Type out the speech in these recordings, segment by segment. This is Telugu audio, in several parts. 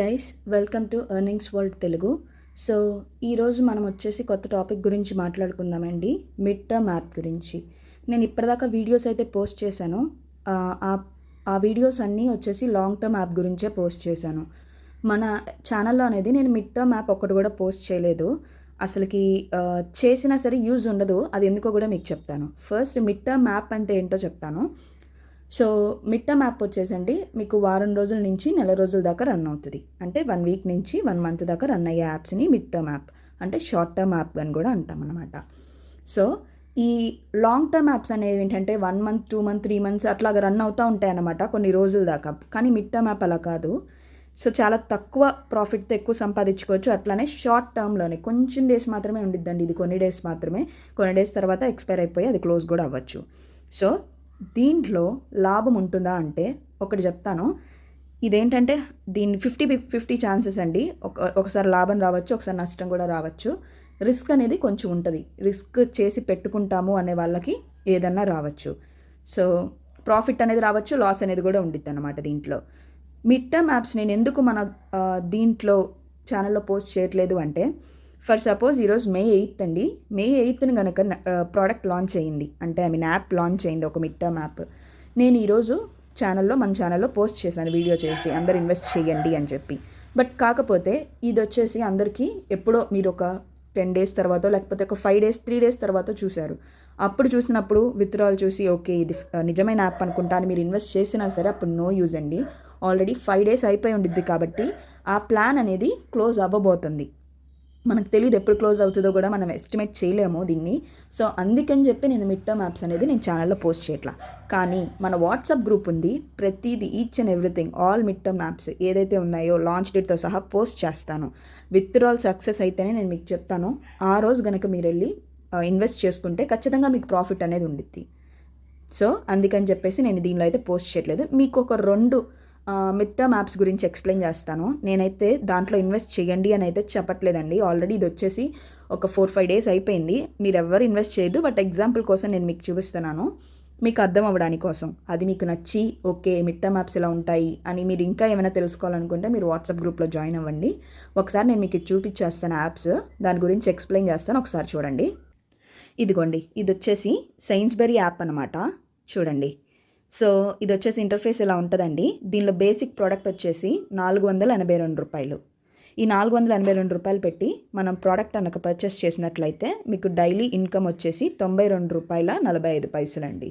Guys, welcome to earnings world Telugu. So ఈరోజు మనం వచ్చేసి కొత్త టాపిక్ గురించి మాట్లాడుకుందామండి. మిడ్ టర్మ్ యాప్ గురించి. నేను ఇప్పటిదాకా వీడియోస్ అయితే పోస్ట్ చేశాను. ఆ ఆ వీడియోస్ అన్నీ వచ్చేసి లాంగ్ టర్మ్ యాప్ గురించే పోస్ట్ చేశాను. మన ఛానల్లో అనేది నేను మిడ్ టర్మ్ యాప్ ఒక్కటి కూడా పోస్ట్ చేయలేదు. అసలుకి చేసినా సరే యూజ్ ఉండదు. అది ఎందుకో కూడా మీకు చెప్తాను. ఫస్ట్ మిడ్ టర్మ్ యాప్ అంటే ఏంటో చెప్తాను. సో మిడ్ టర్మ్ యాప్ వచ్చేసండి మీకు వారం రోజుల నుంచి నెల రోజుల దాకా రన్ అవుతుంది. అంటే 1 వీక్ నుంచి 1 మంత్ దాకా రన్ అయ్యే యాప్స్ని మిడ్ టర్మ్ యాప్ అంటే షార్ట్ టర్మ్ యాప్ అని కూడా అంటాం అనమాట. సో ఈ లాంగ్ టర్మ్ యాప్స్ అనేవి ఏంటంటే 1 మంత్ 2 మంత్ 3 మంత్స్ అట్లాగా రన్ అవుతూ ఉంటాయి అన్నమాట కొన్ని రోజుల దాకా. కానీ మిడ్ టర్మ్ యాప్ అలా కాదు. సో చాలా తక్కువ ప్రాఫిట్తో ఎక్కువ సంపాదించుకోవచ్చు. అట్లానే షార్ట్ టర్మ్లోనే కొంచెం డేస్ మాత్రమే ఉండిద్దండి. ఇది కొన్ని డేస్ మాత్రమే. కొన్ని డేస్ తర్వాత ఎక్స్పైర్ అయిపోయి అది క్లోజ్ కూడా అవ్వచ్చు. సో దీంట్లో లాభం ఉంటుందా అంటే ఒకటి చెప్తాను. ఇదేంటంటే దీన్ని 50-50 ఛాన్సెస్ అండి. ఒకసారి లాభం రావచ్చు, ఒకసారి నష్టం కూడా రావచ్చు. రిస్క్ అనేది కొంచెం ఉంటుంది. రిస్క్ చేసి పెట్టుకుంటాము అనే వాళ్ళకి ఏదన్నా రావచ్చు. సో ప్రాఫిట్ అనేది రావచ్చు, లాస్ అనేది కూడా ఉండిద్ది అన్నమాట దీంట్లో. మిడ్ టర్మ్ యాప్స్ నేను ఎందుకు మన దీంట్లో ఛానల్లో పోస్ట్ చేయట్లేదు అంటే, ఫర్ సపోజ్ ఈరోజు మే 8th అండి. మే 8th కనుక ప్రోడక్ట్ లాంచ్ అయ్యింది అంటే యాప్ లాంచ్ అయింది, ఒక మిడ్ టర్మ్ యాప్. నేను ఈరోజు మన ఛానల్లో పోస్ట్ చేశాను వీడియో చేసి, అందరు ఇన్వెస్ట్ చేయండి అని చెప్పి. బట్ కాకపోతే ఇది వచ్చేసి అందరికీ ఎప్పుడో మీరు ఒక 10 days తర్వాత లేకపోతే ఒక 5 days 3 days తర్వాత చూశారు. అప్పుడు చూసినప్పుడు విత్డ్రాల్ చూసి ఓకే ఇది నిజమైన యాప్ అనుకుంటాను మీరు ఇన్వెస్ట్ చేసినా సరే అప్పుడు నో యూజ్ అండి. ఆల్రెడీ 5 days అయిపోయి ఉండిద్ది కాబట్టి ఆ ప్లాన్ అనేది క్లోజ్ అవ్వబోతుంది. మనకు తెలియదు ఎప్పుడు క్లోజ్ అవుతుందో కూడా మనం ఎస్టిమేట్ చేయలేము దీన్ని. సో అందుకని చెప్పి నేను మిడ్ టర్మ్ యాప్స్ అనేది నేను ఛానల్లో పోస్ట్ చేయట్లా. కానీ మన వాట్సాప్ గ్రూప్ ఉంది, ప్రతిదీ each and everything all mid term apps ఏదైతే ఉన్నాయో లాంచ్ డేట్తో సహా పోస్ట్ చేస్తాను. విత్డ్రాల్ సక్సెస్ అయితేనే నేను మీకు చెప్తాను. ఆ రోజు కనుక మీరు వెళ్ళి ఇన్వెస్ట్ చేసుకుంటే ఖచ్చితంగా మీకు ప్రాఫిట్ అనేది ఉండిద్ది. సో అందుకని చెప్పేసి నేను దీనిలో అయితే పోస్ట్ చేయట్లేదు. మీకు ఒక 2 మిడ్ టర్మ్ యాప్స్ గురించి ఎక్స్ప్లెయిన్ చేస్తాను. నేనైతే దాంట్లో ఇన్వెస్ట్ చేయండి అని అయితే చెప్పట్లేదండి. ఆల్రెడీ ఇది వచ్చేసి ఒక 4-5 days అయిపోయింది. మీరు ఎవరు ఇన్వెస్ట్ చేయదు. బట్ ఎగ్జాంపుల్ కోసం నేను మీకు చూపిస్తున్నాను, మీకు అర్థం అవ్వడానికి కోసం. అది మీకు నచ్చి ఓకే మిడ్ టర్మ్ యాప్స్ ఇలా ఉంటాయి అని మీరు ఇంకా ఏమైనా తెలుసుకోవాలనుకుంటే మీరు వాట్సాప్ గ్రూప్లో జాయిన్ అవ్వండి. ఒకసారి నేను మీకు చూపించేస్తాను యాప్స్, దాని గురించి ఎక్స్ప్లెయిన్ చేస్తాను. ఒకసారి చూడండి. ఇదిగోండి, ఇది వచ్చేసి సైన్స్బెరీ యాప్ అనమాట. చూడండి. సో ఇది వచ్చేసి ఇంటర్ఫేస్ ఇలా ఉంటుందండి. దీనిలో బేసిక్ ప్రోడక్ట్ వచ్చేసి 482 రూపాయలు. ఈ 482 రూపాయలు పెట్టి మనం ప్రోడక్ట్ కనుక పర్చేస్ చేసినట్లయితే మీకు డైలీ ఇన్కమ్ వచ్చేసి 92 రూపాయల 45 పైసలు అండి.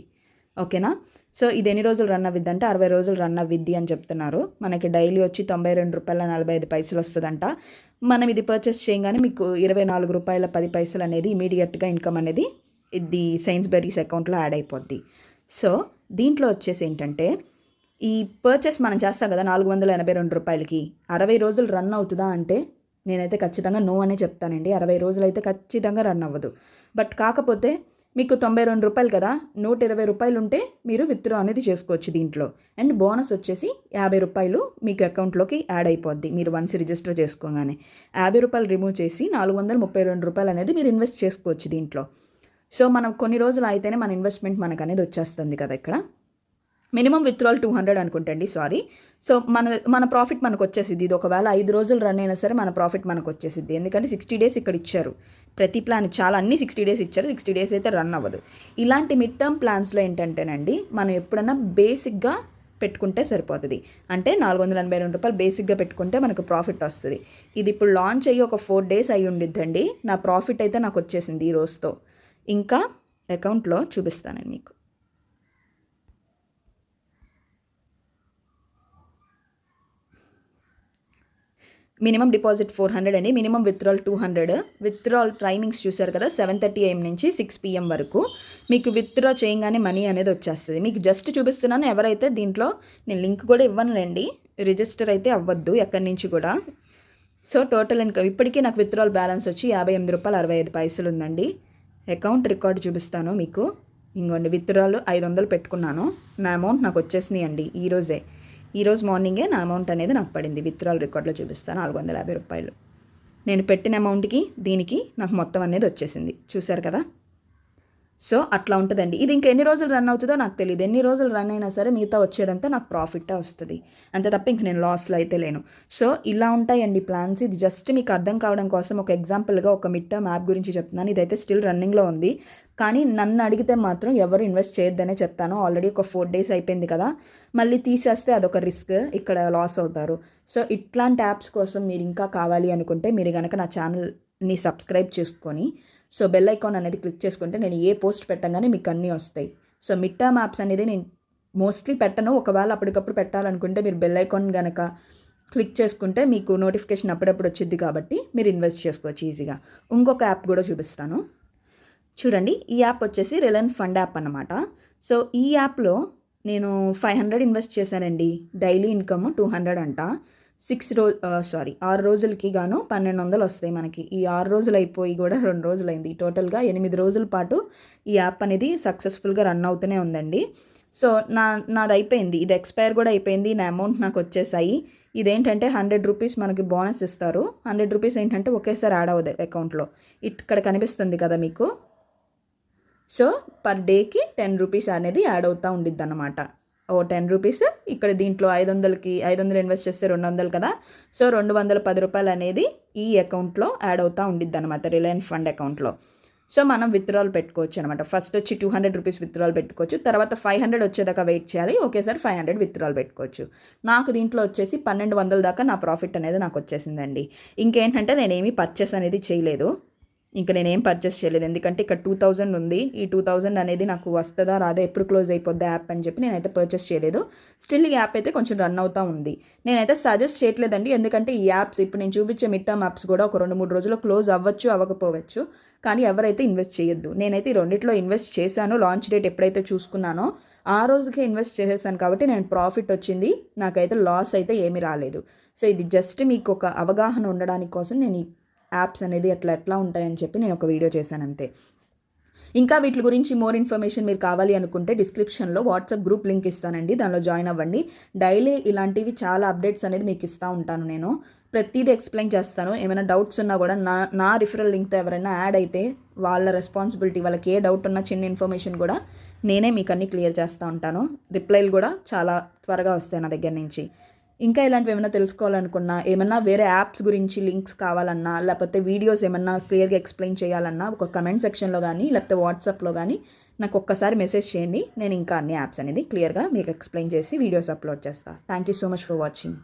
ఓకేనా? సో ఇది ఎన్ని రోజులు రన్ అవ్విద్ది అంటే 60 రోజులు రన్ అవ్విద్ది అని చెప్తున్నారు. మనకి డైలీ వచ్చి 92 రూపాయల 45 పైసలు వస్తుందంట. మనం ఇది పర్చేస్ చేయగానే మీకు 24 రూపాయల 10 పైసలు అనేది ఇమీడియట్గా ఇన్కమ్ అనేది ఇది సైన్స్బెరీస్ అకౌంట్లో యాడ్ అయిపోద్ది. సో దీంట్లో వచ్చేసి ఏంటంటే ఈ పర్చేస్ మనం చేస్తాం కదా 482 రూపాయలకి 60 రోజులు రన్ అవుతుందా అంటే నేనైతే ఖచ్చితంగా నో అనే చెప్తానండి. 60 రోజులు అయితే ఖచ్చితంగా రన్ అవ్వదు. బట్ కాకపోతే మీకు 92 రూపాయలు కదా, 120 రూపాయలు ఉంటే మీరు విత్డ్రా అనేది చేసుకోవచ్చు దీంట్లో. అండ్ బోనస్ వచ్చేసి 50 రూపాయలు మీకు అకౌంట్లోకి యాడ్ అయిపోద్ది మీరు వన్స్ రిజిస్టర్ చేసుకోగానే. 50 రూపాయలు రిమూవ్ చేసి 432 రూపాయలు అనేది మీరు ఇన్వెస్ట్ చేసుకోవచ్చు దీంట్లో. సో మనం కొన్ని రోజులు అయితేనే మన ఇన్వెస్ట్మెంట్ మనకు అనేది వచ్చేస్తుంది కదా. ఇక్కడ మినిమం విత్డ్రాల్ 200 అనుకుంటండి, సారీ. సో మన ప్రాఫిట్ మనకు వచ్చేసిద్ది. ఇది ఒకవేళ 5 రోజులు రన్ అయినా సరే మన ప్రాఫిట్ మనకు వచ్చేసిద్ది. ఎందుకంటే 60 days ఇక్కడ ఇచ్చారు. ప్రతి ప్లాన్ చాలా అన్ని 60 days ఇచ్చారు. 60 days అయితే రన్ అవ్వదు. ఇలాంటి మిడ్ టర్మ్ ప్లాన్స్లో ఏంటంటేనండి మనం ఎప్పుడన్నా బేసిక్గా పెట్టుకుంటే సరిపోతుంది. అంటే 482 రూపాయలు బేసిక్గా పెట్టుకుంటే మనకు ప్రాఫిట్ వస్తుంది. ఇది ఇప్పుడు లాంచ్ అయ్యి ఒక 4 days అయ్యి ఉండిద్దండి. నా ప్రాఫిట్ అయితే నాకు వచ్చేసింది ఈ రోజుతో. ఇంకా అకౌంట్లో చూపిస్తాను మీకు. మినిమం డిపాజిట్ 400 అండి. Minimum withdrawal 200. విత్డ్రాల్ టైమింగ్స్ చూసారు కదా, 7:30 AM నుంచి 6 PM వరకు మీకు విత్డ్రా చేయగానే మనీ అనేది వచ్చేస్తుంది. మీకు జస్ట్ చూపిస్తున్నాను. ఎవరైతే దీంట్లో నేను లింక్ కూడా ఇవ్వనులేండి, రిజిస్టర్ అయితే అవ్వద్దు ఎక్కడి నుంచి కూడా. సో టోటల్ ఇన్కమ్ ఇప్పటికీ నాకు విత్డ్రాల్ బ్యాలెన్స్ వచ్చి 58 రూపాయలు 65 పైసలు ఉందండి. అకౌంట్ రికార్డు చూపిస్తాను మీకు. ఇంకోండి విత్డ్రాల్ 500 పెట్టుకున్నాను. నా అమౌంట్ నాకు వచ్చేసినాయి అండి ఈరోజు మార్నింగే నా అమౌంట్ అనేది నాకు పడింది. విత్డ్రాల్ రికార్డులో చూపిస్తాను 450 రూపాయలు. నేను పెట్టిన అమౌంట్కి దీనికి నాకు మొత్తం అనేది వచ్చేసింది. చూశారు కదా. సో అట్లా ఉంటుందండి. ఇది ఇంక ఎన్ని రోజులు రన్ అవుతుందో నాకు తెలీదు. ఎన్ని రోజులు రన్ అయినా సరే మిగతా వచ్చేదంతా నాకు ప్రాఫిట్టే వస్తుంది. అంతే తప్ప ఇంక నేను లాస్‌లో అయితే లేను. సో ఇలా ఉంటాయండి ప్లాన్స్. ఇది జస్ట్ మీకు అర్థం కావడం కోసం ఒక ఎగ్జాంపుల్‌గా ఒక మిడ్ టర్మ్ యాప్ గురించి చెప్తున్నాను. ఇదైతే స్టిల్ రన్నింగ్‌లో ఉంది. కానీ నన్ను అడిగితే మాత్రం ఎవరు ఇన్వెస్ట్ చేయొద్దనే చెప్తాను. ఆల్రెడీ ఒక 4 డేస్ అయిపోయింది కదా! మళ్ళీ తీసేస్తే అదొక రిస్క్. ఇక్కడ లాస్ అవుతారు. సో ఇట్లాంటి యాప్స్ కోసం మీరు ఇంకా కావాలి అనుకుంటే మీరు గనక నా ఛానల్‌ని సబ్స్క్రైబ్ చేసుకొని సో బెల్ ఐకాన్ అనేది క్లిక్ చేసుకుంటే నేను ఏ పోస్ట్ పెట్టగానే మీకు అన్నీ వస్తాయి. సో మిడ్ టర్మ్ యాప్స్ అనేది నేను మోస్ట్లీ పెట్టను. ఒకవేళ అప్పటికప్పుడు పెట్టాలనుకుంటే మీరు బెల్ ఐకాన్ గనక క్లిక్ చేసుకుంటే మీకు నోటిఫికేషన్ అప్పుడప్పుడు వచ్చిద్ది కాబట్టి మీరు ఇన్వెస్ట్ చేసుకోవచ్చు ఈజీగా. ఇంకొక యాప్ కూడా చూపిస్తాను. చూడంండి, ఈ యాప్ వచ్చేసి రిలయన్స్ ఫండ్ యాప్ అన్నమాట. సో ఈ యాప్లో నేను 500 ఇన్వెస్ట్ చేశానండి. డైలీ ఇన్కమ్ 200 అంట. 6 రోజులకి గాను 1200 వస్తాయి మనకి. ఈ 6 రోజులు అయిపోయి కూడా 2 రోజులైంది. టోటల్గా 8 రోజుల పాటు ఈ యాప్ అనేది సక్సెస్ఫుల్గా రన్ అవుతూనే ఉందండి. సో నాది అయిపోయింది. ఇది ఎక్స్పైర్ కూడా అయిపోయింది. నా అమౌంట్ నాకు వచ్చేసాయి. ఇదేంటంటే 100 రూపీస్ మనకి బోనస్ ఇస్తారు. 100 రూపీస్ ఏంటంటే ఒకేసారి యాడ్ అవ్వదు అకౌంట్లో. ఇక్కడ కనిపిస్తుంది కదా మీకు. సో పర్ డేకి 10 రూపీస్ అనేది యాడ్ అవుతూ ఉండిద్ది అన్నమాట. 10 రూపీస్ ఇక్కడ దీంట్లో 500 ఇన్వెస్ట్ చేస్తే 200 కదా. సో 210 రూపాయలు అనేది ఈ అకౌంట్లో యాడ్ అవుతూ ఉండిద్ది అనమాట, రిలయన్స్ ఫండ్ అకౌంట్లో. సో మనం విత్డ్రాల్ పెట్టుకోవచ్చు అనమాట. ఫస్ట్ వచ్చి 200 రూపీస్ విత్డ్రాల్ పెట్టుకోవచ్చు. తర్వాత 500 వచ్చేదాకా వెయిట్ చేయాలి. ఒకేసారి 500 విత్డ్రాల్ పెట్టుకోవచ్చు. నాకు దీంట్లో వచ్చేసి 1200 దాకా నా ప్రాఫిట్ అనేది నాకు వచ్చేసిందండి. ఇంకేంటంటే నేనేమీ పర్చేస్ అనేది చేయలేదు. ఇంకా నేనేం పర్చేస్ చేయలేదు. ఎందుకంటే ఇక్కడ 2000 ఉంది. ఈ 2000 అనేది నాకు వస్తుందా రాదా, ఎప్పుడు క్లోజ్ అయిపోద్ది యాప్ అని చెప్పి నేనైతే పర్చేస్ చేయలేదు. స్టిల్ ఈ యాప్ అయితే కొంచెం రన్ అవుతూ ఉంది. నేనైతే సజెస్ట్ చేయట్లేదండి. ఎందుకంటే ఈ యాప్స్ ఇప్పుడు నేను చూపించే మిడ్ టర్మ్ యాప్స్ కూడా ఒక 2-3 రోజుల్లో క్లోజ్ అవ్వచ్చు, అవ్వకపోవచ్చు. కానీ ఎవరైతే ఇన్వెస్ట్ చేయొద్దు. నేనైతే ఈ రెండిట్లో ఇన్వెస్ట్ చేశాను. లాంచ్ డేట్ ఎప్పుడైతే చూసుకున్నానో ఆ రోజుకే ఇన్వెస్ట్ చేసేసాను కాబట్టి నేను ప్రాఫిట్ వచ్చింది. నాకైతే లాస్ అయితే ఏమీ రాలేదు. సో ఇది జస్ట్ మీకు ఒక అవగాహన ఉండడానికి కోసం నేను ఈ యాప్స్ అనేది ఎట్లా ఉంటాయని చెప్పి నేను ఒక వీడియో చేశాను అంతే. ఇంకా వీటి గురించి మోర్ ఇన్ఫర్మేషన్ మీరు కావాలి అనుకుంటే డిస్క్రిప్షన్లో వాట్సాప్ గ్రూప్ లింక్ ఇస్తానండి. దానిలో జాయిన్ అవ్వండి. డైలీ ఇలాంటివి చాలా అప్డేట్స్ అనేది మీకు ఇస్తూ ఉంటాను. నేను ప్రతిదీ ఎక్స్ప్లెయిన్ చేస్తాను. ఏమైనా డౌట్స్ ఉన్నా కూడా నా రిఫరల్ లింక్తో ఎవరైనా యాడ్ అయితే వాళ్ళ రెస్పాన్సిబిలిటీ. వాళ్ళకి ఏ డౌట్ ఉన్నా చిన్న ఇన్ఫర్మేషన్ కూడా నేనే మీకు అన్నీ క్లియర్ చేస్తూ ఉంటాను. రిప్లైలు కూడా చాలా త్వరగా వస్తాయి నా దగ్గర నుంచి. ఇంకా ఇలాంటివి ఏమైనా తెలుసుకోవాలనుకున్నా, ఏమన్నా వేరే యాప్స్ గురించి లింక్స్ కావాలన్నా, లేకపోతే వీడియోస్ ఏమన్నా క్లియర్గా ఎక్స్ప్లెయిన్ చేయాలన్నా ఒక కమెంట్ సెక్షన్లో కానీ లేకపోతే వాట్సాప్లో కానీ నాకు ఒక్కసారి మెసేజ్ చేయండి. నేను ఇంకా అన్ని యాప్స్ అనేది క్లియర్గా మీకు ఎక్స్ప్లెయిన్ చేసి వీడియోస్ అప్లోడ్ చేస్తాను. Thank you so much for watching.